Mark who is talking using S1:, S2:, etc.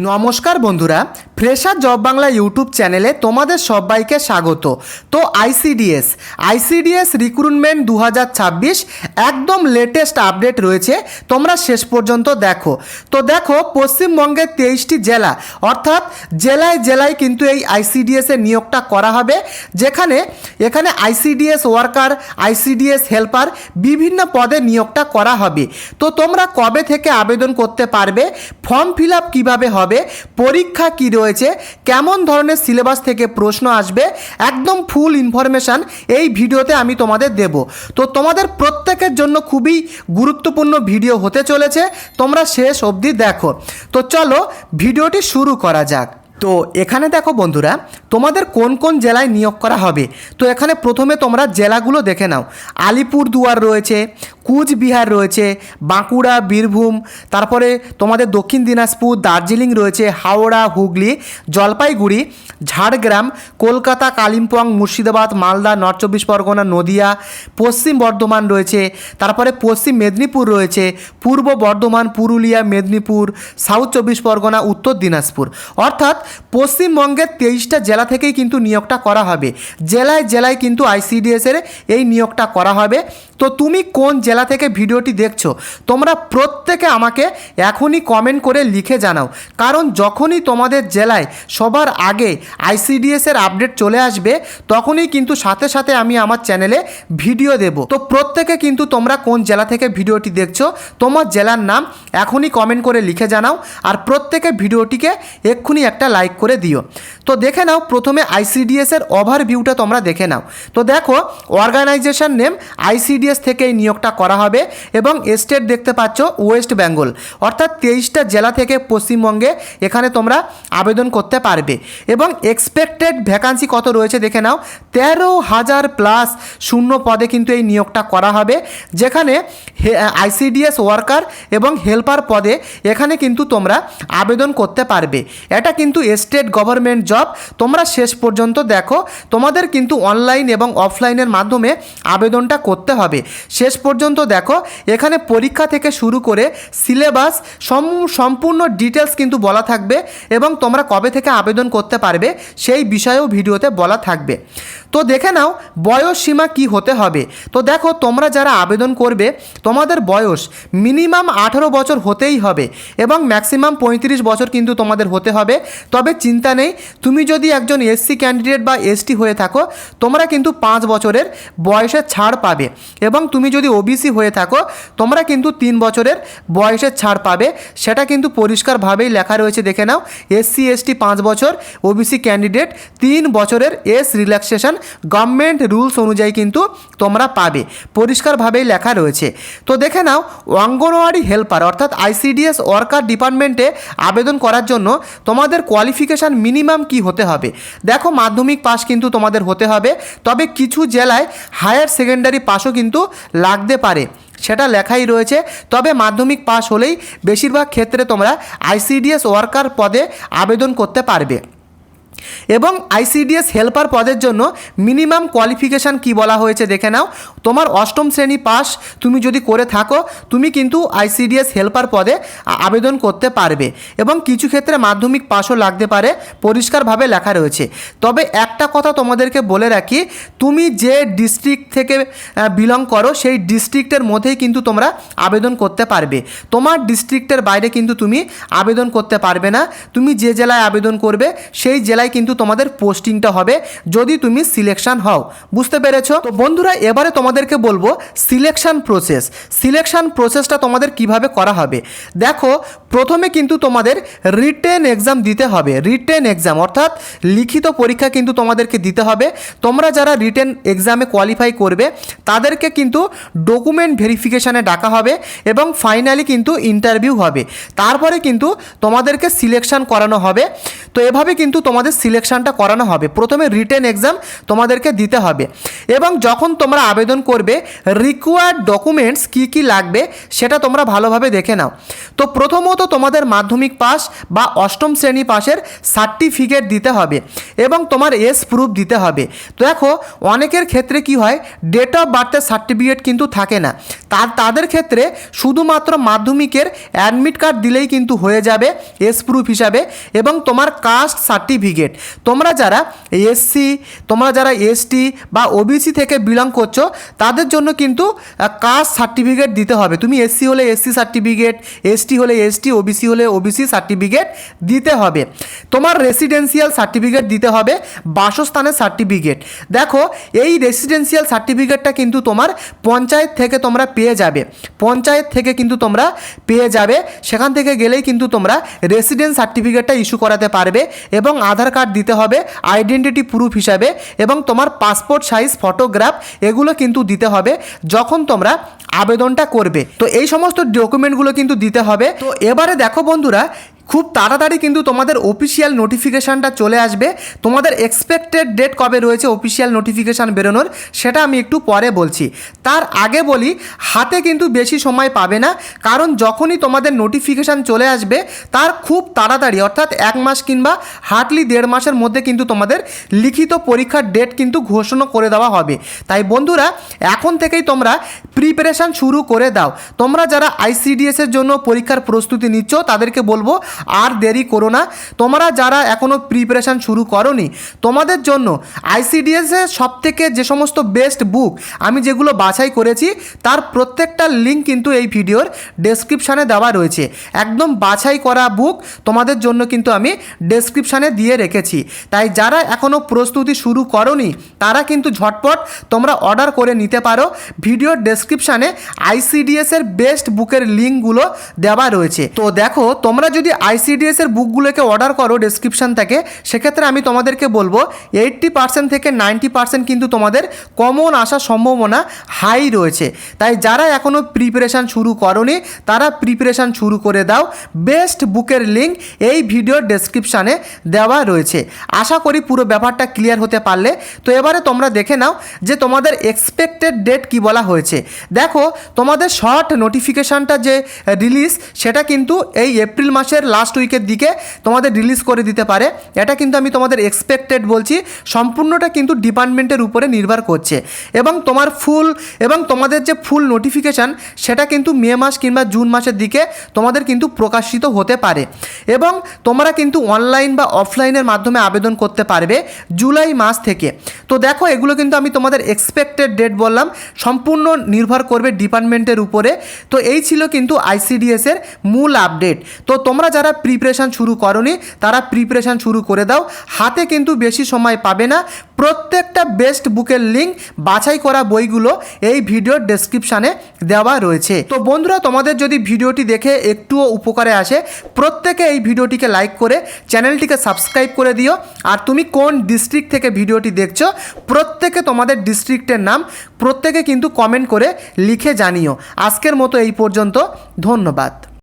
S1: নমস্কার বন্ধুরা, fresher job Bangla YouTube চ্যানেলে তোমাদের সবাইকে স্বাগত। তো আইসিডিএস রিক্রুটমেন্ট 2026 একদম লেটেস্ট আপডেট রয়েছে, তোমরা শেষ পর্যন্ত দেখো। তো দেখো, পশ্চিমবঙ্গের 23টি জেলা অর্থাৎ জেলায় জেলায় কিন্তু এই আইসিডিএসের নিয়োগটা করা হবে, এখানে আইসিডিএস ওয়ার্কার, আইসিডিএস হেল্পার বিভিন্ন পদে নিয়োগটা করা হবে। তো তোমরা কবে থেকে আবেদন করতে পারবে, ফর্ম ফিল আপ কীভাবে হবে, পরীক্ষা কি রয়েছে, কেমন ধরনের সিলেবাস থেকে প্রশ্ন আসবে, একদম ফুল ইনফরমেশান এই ভিডিওতে আমি তোমাদের দেব। তো তোমাদের প্রত্যেকের জন্য খুবই গুরুত্বপূর্ণ ভিডিও হতে চলেছে, তোমরা শেষ অবধি দেখো। তো চলো ভিডিওটি শুরু করা যাক। তো এখানে দেখো বন্ধুরা, তোমাদের কোন কোন জেলায় নিয়োগ করা হবে। তো এখানে প্রথমে তোমরা জেলাগুলো দেখে নাও। আলিপুরদুয়ার রয়েছে, কুচবিহার রয়েছে, বাঁকুড়া, বীরভূম, তারপরে তোমাদের দক্ষিণ দিনাজপুর, দার্জিলিং রয়েছে, হাওড়া, হুগলি, জলপাইগুড়ি, ঝাড়গ্রাম, কলকাতা, কালিম্পং, মুর্শিদাবাদ, মালদা, নর্থ চব্বিশ পরগনা, নদিয়া, পশ্চিম বর্ধমান রয়েছে, তারপরে পশ্চিম মেদিনীপুর রয়েছে, পূর্ব বর্ধমান, পুরুলিয়া, মেদিনীপুর, সাউথ চব্বিশ পরগনা, উত্তর দিনাজপুর। অর্থাৎ পশ্চিমবঙ্গের 23টা জেলা থেকেই কিন্তু নিয়োগটা করা হবে। জেলায় জেলায় কিন্তু আইসিডিএসের এই নিয়োগটা করা হবে। তো তুমি কোন জেলা থেকে ভিডিওটি দেখছো, তোমরা প্রত্যেকে আমাকে এখনই কমেন্ট করে লিখে জানাও, কারণ যখনই তোমাদের জেলায় সবার আগে আইসিডিএসের আপডেট চলে আসবে, তখনই কিন্তু সাথে সাথে আমি আমার চ্যানেলে ভিডিও দেব। তো প্রত্যেকে কিন্তু তোমরা কোন জেলা থেকে ভিডিওটি দেখছো, তোমার জেলার নাম এখনই কমেন্ট করে লিখে জানাও, আর প্রত্যেকে ভিডিওটিকে এক্ষুনি একটা লাইক করে দিও। তো দেখে নাও, প্রথমে আইসিডিএসের ওভারভিউটা তোমরা দেখে নাও। তো দেখো, অর্গানাইজেশন নেম আইসিডিএস থেকে এই নিয়োগটা করা হবে, এবং স্টেট দেখতে পাচ্ছ ওয়েস্ট বেঙ্গল, অর্থাৎ 23টা জেলা থেকে পশ্চিমবঙ্গে এখানে তোমরা আবেদন করতে পারবে। এবং এক্সপেক্টেড ভ্যাকান্সি কত রয়েছে দেখে নাও, 13,000 প্লাস শূন্য পদে কিন্তু এই নিয়োগটা করা হবে, যেখানে আইসিডিএস ওয়ার্কার এবং হেল্পার পদে এখানে কিন্তু তোমরা আবেদন করতে পারবে। এটা কিন্তু স্টেট গভর্নমেন্ট জব, তোমরা শেষ পর্যন্ত দেখো। তোমাদের কিন্তু অনলাইন এবং অফলাইনের মাধ্যমে আবেদনটা করতে হবে। শেষ পর্যন্ত দেখো, এখানে পরীক্ষা থেকে শুরু করে সিলেবাস সম্পূর্ণ ডিটেলস কিন্তু বলা থাকবে, এবং তোমরা কবে থেকে আবেদন করতে পারবে সেই বিষয়েও ভিডিওতে বলা থাকবে। তো দেখে নাও বয়স সীমা কি হতে হবে। তো দেখো, তোমরা যারা আবেদন করবে, তোমাদের বয়স মিনিমাম 18 বছর হতেই হবে, এবং ম্যাক্সিমাম 35 বছর কিন্তু তোমাদের হতে হবে। তবে চিন্তা নেই, তুমি যদি একজন এসসি ক্যান্ডিডেট বা এসটি হয়ে থাকো, তোমরা কিন্তু 5 বছরের বয়সের ছাড় পাবে, এবং তুমি যদি ওবিসি হয়ে থাকো, তোমরা কিন্তু 3 বছরের বয়সের ছাড় পাবে। সেটা কিন্তু পরিষ্কারভাবেই লেখা রয়েছে, দেখে নাও। এসসি এসটি 5 বছর, ওবিসি ক্যান্ডিডেট 3 বছরের এজ রিল্যাক্সেশন গভর্নমেন্ট রুলস অনুযায়ী কিন্তু তোমরা পাবে, পরিষ্কারভাবেই লেখা রয়েছে। তো দেখে নাও, অঙ্গনওয়াড়ি হেল্পার অর্থাৎ আইসিডিএস ওয়ার্কার ডিপার্টমেন্টে আবেদন করার জন্য তোমাদের কোয়ালিফিকেশান মিনিমাম কি হতে হবে। দেখো, মাধ্যমিক পাস কিন্তু তোমাদের হতে হবে, তবে কিছু জেলায় হায়ার সেকেন্ডারি পাসও কিন্তু লাগতে পারে, সেটা লেখাই রয়েছে। তবে মাধ্যমিক পাস হলেই বেশিরভাগ ক্ষেত্রে তোমরা আইসিডিএস ওয়ার্কার পদে আবেদন করতে পারবে। এবং আইসিডিএস হেল্পার পদের জন্য মিনিমাম কোয়ালিফিকেশান কি বলা হয়েছে দেখে নাও। তোমার 8ম শ্রেণী পাস তুমি যদি করে থাকো, তুমি কিন্তু আইসিডিএস হেল্পার পদে আবেদন করতে পারবে, এবং কিছু ক্ষেত্রে মাধ্যমিক পাসও লাগতে পারে, পরিষ্কারভাবে লেখা রয়েছে। তবে একটা কথা তোমাদেরকে বলে রাখি, তুমি যে ডিস্ট্রিক্ট থেকে বিলং করো, সেই ডিস্ট্রিক্টের মধ্যেই কিন্তু তোমরা আবেদন করতে পারবে। তোমার ডিস্ট্রিক্টের বাইরে কিন্তু তুমি আবেদন করতে পারবে না। তুমি যে জেলায় আবেদন করবে, সেই জেলায় কিন্তু তোমাদের পোস্টিংটা হবে, যদি তুমি সিলেকশন হও। বুঝতে পেরেছো? তো বন্ধুরা, এবারে তোমাদেরকে বলবো সিলেকশন প্রসেসটা তোমাদের কিভাবে করা হবে। দেখো, প্রথমে কিন্তু তোমাদের রিটেন এক্সাম দিতে হবে। রিটেন এক্সাম অর্থাৎ লিখিত পরীক্ষা কিন্তু তোমাদেরকে দিতে হবে। তোমরা যারা রিটেন এক্সামে কোয়ালিফাই করবে, তাদেরকে কিন্তু ডকুমেন্ট ভেরিফিকেশানে ডাকা হবে, এবং ফাইনালি কিন্তু ইন্টারভিউ হবে। তারপরে কিন্তু তোমাদেরকে সিলেকশন করানো হবে। তো এভাবে কিন্তু তোমাদের সিলেকশনটা করানো হবে। প্রথমে রিটেন এক্সাম তোমাদেরকে দিতে হবে এবং যখন তোমরা আবেদন করবে রিকোয়ার্ড ডকুমেন্টস কী কী লাগবে সেটা তোমরা ভালোভাবে দেখে নাও। তো প্রথমত তোমাদের মাধ্যমিক পাস বা অষ্টম শ্রেণী পাসের সার্টিফিকেট দিতে হবে এবং তোমার এজ প্রুফ দিতে হবে। তো দেখো অনেকের ক্ষেত্রে কি হয়, ডেট অফ বার্থের সার্টিফিকেট কিন্তু থাকে না, তাদের ক্ষেত্রে শুধুমাত্র মাধ্যমিকের অ্যাডমিট কার্ড দিলেই কিন্তু হয়ে যাবে এজ প্রুফ হিসাবে এবং তোমার কাস্ট সার্টিফিকেট। তোমরা যারা এসসি, তোমরা যারা এসটি বা ওবিসি থেকে বিলং করছো তাদের জন্য কিন্তু কাস্ট সার্টিফিকেট দিতে হবে। তুমি এসসি হলে এসসি সার্টিফিকেট, এসটি হলে এসটি, ওবিসি হলে ওবিসি সার্টিফিকেট দিতে হবে। তোমার রেসিডেন্সিয়াল সার্টিফিকেট দিতে হবে, বাসস্থানের সার্টিফিকেট। দেখো এই রেসিডেন্সিয়াল সার্টিফিকেটটা কিন্তু তোমার পঞ্চায়েত থেকে তোমরা পেয়ে যাবে, পঞ্চায়েত থেকে কিন্তু তোমরা পেয়ে যাবে। সেখান থেকে গেলেই কিন্তু তোমরা রেসিডেন্স সার্টিফিকেটটা ইস্যু করাতে পারবে এবং আধার কার্ড দিতে হবে আইডেন্টিটি প্রুফ হিসাবে এবং তোমার পাসপোর্ট সাইজ ফটোগ্রাফ এগুলো কিন্তু দিতে হবে যখন তোমরা আবেদনটা করবে। তো এই সমস্ত ডকুমেন্টগুলো কিন্তু দিতে হবে। তো এবারে দেখো বন্ধুরা, খুব তাড়াতাড়ি কিন্তু তোমাদের অফিসিয়াল নোটিফিকেশানটা চলে আসবে। তোমাদের এক্সপেক্টেড ডেট কবে রয়েছে অফিসিয়াল নোটিফিকেশান বেরোনোর সেটা আমি একটু পরে বলছি। তার আগে বলি, হাতে কিন্তু বেশি সময় পাবে না, কারণ যখনই তোমাদের নোটিফিকেশান চলে আসবে তার খুব তাড়াতাড়ি অর্থাৎ 1 মাস কিংবা হার্ডলি 1.5 মাসের মধ্যে কিন্তু তোমাদের লিখিত পরীক্ষার ডেট কিন্তু ঘোষণা করে দেওয়া হবে। তাই বন্ধুরা এখন থেকেই তোমরা প্রিপারেশান শুরু করে দাও। তোমরা যারা আইসিডিএসের জন্য পরীক্ষার প্রস্তুতি নিচ্ছ তাদেরকে বলবো আর দেরি করো না। তোমরা যারা এখনও প্রিপারেশান শুরু করোনি তোমাদের জন্য আইসিডিএসের সবথেকে যে সমস্ত বেস্ট বুক আমি যেগুলো বাছাই করেছি তার প্রত্যেকটা লিঙ্ক কিন্তু এই ভিডিওর ডেসক্রিপশানে দেওয়া রয়েছে। একদম বাছাই করা বুক তোমাদের জন্য কিন্তু আমি ডেসক্রিপশানে দিয়ে রেখেছি। তাই যারা এখনও প্রস্তুতি শুরু করোনি তারা কিন্তু ঝটপট তোমরা অর্ডার করে নিতে পারো। ভিডিওর ডেসক্রিপশানে আইসিডিএসের বেস্ট বুকের লিঙ্কগুলো দেওয়া রয়েছে। তো দেখো তোমরা যদি আইসিডিএসের বুকগুলোকে অর্ডার করো ডেসক্রিপশান থেকে, সেক্ষেত্রে আমি তোমাদেরকে বলবো 80% থেকে 90% কিন্তু তোমাদের কমন আসার সম্ভাবনা হাই রয়েছে। তাই যারা এখনও প্রিপারেশান শুরু করোনি তারা প্রিপারেশান শুরু করে দাও। বেস্ট বুকের লিঙ্ক এই ভিডিওর ডেসক্রিপশানে দেওয়া রয়েছে। আশা করি পুরো ব্যাপারটা ক্লিয়ার হতে পারলে। তো এবারে তোমরা দেখে নাও যে তোমাদের এক্সপেক্টেড ডেট কি বলা হয়েছে। দেখো তোমাদের শর্ট নোটিফিকেশানটা যে রিলিজ সেটা কিন্তু এই এপ্রিল মাসের লাস্ট উইকের দিকে তোমাদের রিলিজ করে দিতে পারে। এটা কিন্তু আমি তোমাদের এক্সপেক্টেড বলছি, সম্পূর্ণটা কিন্তু ডিপার্টমেন্টের উপরে নির্ভর করছে এবং তোমাদের যে ফুল নোটিফিকেশান সেটা কিন্তু মে মাস কিংবা জুন মাসের দিকে তোমাদের কিন্তু প্রকাশিত হতে পারে এবং তোমরা কিন্তু অনলাইন বা অফলাইনের মাধ্যমে আবেদন করতে পারবে জুলাই মাস থেকে। তো দেখো এগুলো কিন্তু আমি তোমাদের এক্সপেক্টেড ডেট বললাম, সম্পূর্ণ নির্ভর করবে ডিপার্টমেন্টের উপরে। তো এই ছিল কিন্তু আইসিডিএসের মূল আপডেট। তো তোমরা যারা প্রিপারেশান শুরু করোনি তারা প্রিপারেশান শুরু করে দাও, হাতে কিন্তু বেশি সময় পাবে না। প্রত্যেকটা বেস্ট বুকের লিঙ্ক বাছাই করা বইগুলো এই ভিডিওর ডেসক্রিপশানে দেওয়া রয়েছে। তো বন্ধুরা তোমাদের যদি ভিডিওটি দেখে একটুও উপকারে আসে প্রত্যেকে এই ভিডিওটিকে লাইক করে চ্যানেলটিকে সাবস্ক্রাইব করে দিও। আর তুমি কোন ডিস্ট্রিক্ট থেকে ভিডিওটি দেখছো প্রত্যেকে তোমাদের ডিস্ট্রিক্টের নাম প্রত্যেকে কিন্তু কমেন্ট করে লিখে জানিও। আজকের মতো এই পর্যন্ত, ধন্যবাদ।